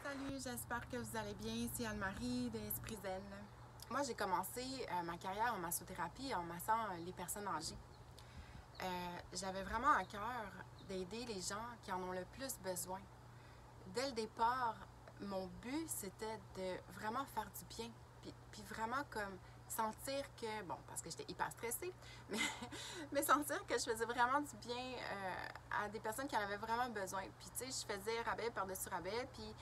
Salut, j'espère que vous allez bien. C'est Anne-Marie de Esprit Zen. Moi, j'ai commencé ma carrière en massothérapie en massant les personnes âgées. J'avais vraiment à cœur d'aider les gens qui en ont le plus besoin. Dès le départ, mon but, c'était de vraiment faire du bien. Puis vraiment comme sentir que, bon, parce que j'étais hyper stressée, mais sentir que je faisais vraiment du bien à des personnes qui en avaient vraiment besoin. Puis tu sais, je faisais rabais par-dessus rabais, puis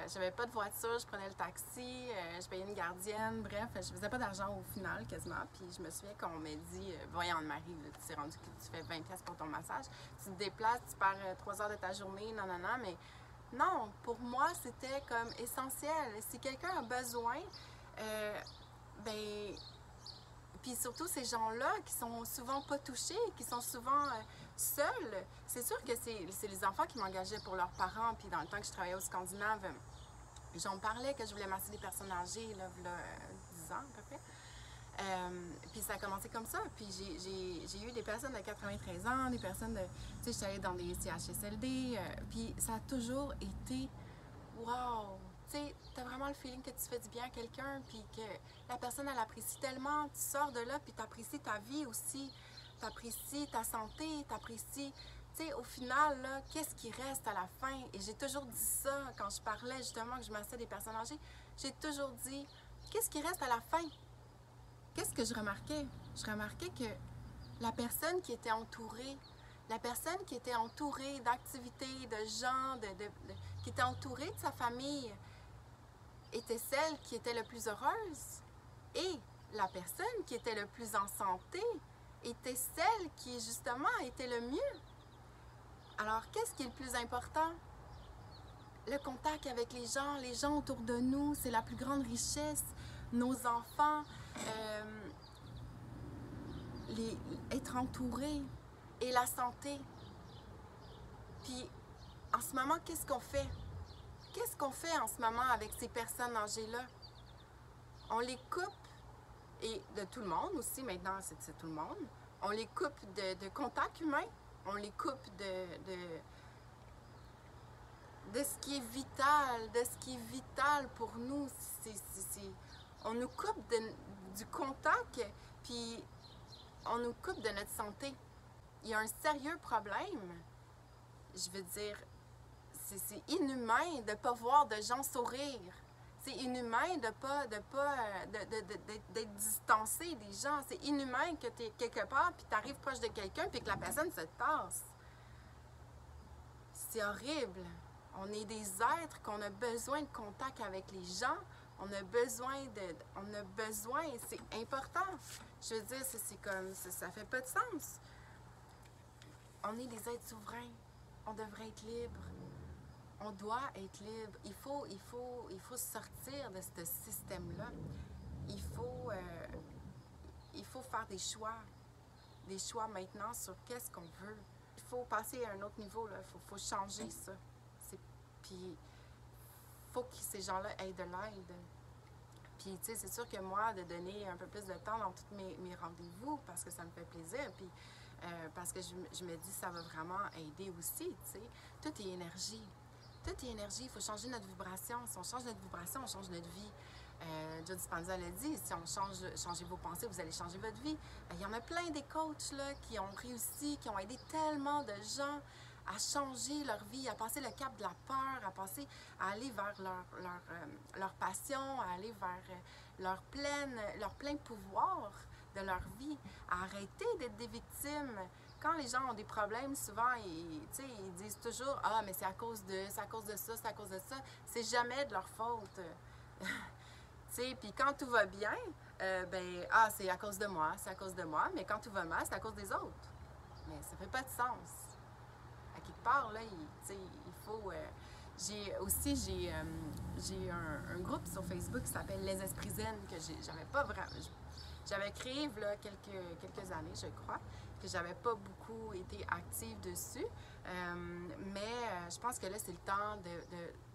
j'avais pas de voiture, je prenais le taxi, je payais une gardienne, bref, je faisais pas d'argent au final quasiment. Puis je me souviens qu'on m'a dit, voyons Anne-Marie, tu t'es rendu que tu fais 20$ pour ton massage, tu te déplaces, tu perds 3 heures de ta journée, non, mais non, pour moi, c'était comme essentiel. Si quelqu'un a besoin, ben, puis surtout ces gens-là qui sont souvent pas touchés, qui sont souvent seuls, c'est sûr que c'est les enfants qui m'engageaient pour leurs parents. Puis dans le temps que je travaillais au Scandinave, j'en parlais que je voulais masser des personnes âgées, là, 10 ans à peu près. Puis ça a commencé comme ça. Puis j'ai eu des personnes de 93 ans, des personnes de... Tu sais, j'étais allée dans des CHSLD. Puis ça a toujours été... Wow! Tu sais, t'as vraiment le feeling que tu fais du bien à quelqu'un, puis que la personne, elle apprécie tellement. Tu sors de là, puis t'apprécies ta vie aussi. T'apprécies ta santé, t'apprécies... Tu sais, au final, là, qu'est-ce qui reste à la fin? Et j'ai toujours dit ça quand je parlais, justement, que je massais des personnes âgées. J'ai toujours dit, qu'est-ce qui reste à la fin? Qu'est-ce que je remarquais? Je remarquais que la personne qui était entourée, d'activités, de gens, qui était entourée de sa famille, était celle qui était le plus heureuse. Et la personne qui était le plus en santé était celle qui, justement, était le mieux. Alors, qu'est-ce qui est le plus important? Le contact avec les gens autour de nous, c'est la plus grande richesse. Nos enfants, être entouré et la santé. Puis, en ce moment, qu'est-ce qu'on fait? Qu'est-ce qu'on fait en ce moment avec ces personnes âgées-là? On les coupe, et de tout le monde aussi, maintenant c'est tout le monde, on les coupe de contact humain, on les coupe de ce qui est vital pour nous. On nous coupe du contact, puis on nous coupe de notre santé. Il y a un sérieux problème. Je veux dire, c'est inhumain de ne pas voir de gens sourire. C'est inhumain d'être distancé des gens. C'est inhumain que tu es quelque part, puis tu arrives proche de quelqu'un, puis que la personne se tasse. C'est horrible. On est des êtres qu'on a besoin de contact avec les gens. On a besoin, et c'est important. Je veux dire, c'est comme, ça fait pas de sens. On est des êtres souverains. On devrait être libre. On doit être libre. Il faut sortir de ce système-là. Il faut faire des choix maintenant sur qu'est-ce qu'on veut. Il faut passer à un autre niveau, là. Faut changer ça. Puis, il faut que ces gens-là aient de l'aide. Puis, tu sais, c'est sûr que moi, de donner un peu plus de temps dans tous mes rendez-vous, parce que ça me fait plaisir, puis parce que je me dis, ça va vraiment aider aussi, tu sais. Tout est énergie. Tout est énergie. Il faut changer notre vibration. Si on change notre vibration, on change notre vie. Joe Dispenza l'a dit, si on changez vos pensées, vous allez changer votre vie. Il y en a plein des coachs là, qui ont réussi, qui ont aidé tellement de gens à changer leur vie, à passer le cap de la peur, à aller vers leur passion, à aller vers leur plein pouvoir de leur vie, à arrêter d'être des victimes. Quand les gens ont des problèmes, souvent, ils disent toujours « Ah, mais c'est à cause de ça, c'est à cause de ça. » C'est jamais de leur faute. Puis quand tout va bien, c'est à cause de moi, mais quand tout va mal, c'est à cause des autres. Mais ça fait pas de sens. À quelque part, là, il faut... J'ai un groupe sur Facebook qui s'appelle Les Esprits Zen, que j'avais pas vraiment... J'avais créé là, quelques années, je crois, que j'avais pas beaucoup été active dessus. Mais je pense que là, c'est le temps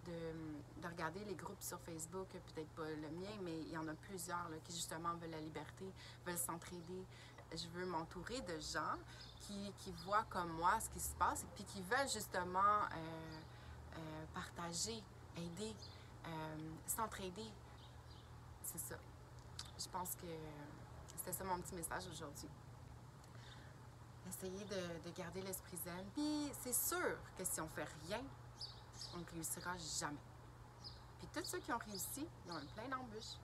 de regarder les groupes sur Facebook, peut-être pas le mien, mais il y en a plusieurs là, qui justement veulent la liberté, veulent s'entraider. Je veux m'entourer de gens qui voient comme moi ce qui se passe et puis qui veulent justement partager aider, s'entraider. C'est ça. Je pense que c'était ça mon petit message aujourd'hui. Essayer de garder l'esprit zen. Puis c'est sûr que si on fait rien, on ne réussira jamais. Puis tous ceux qui ont réussi, ils ont eu plein d'embûches.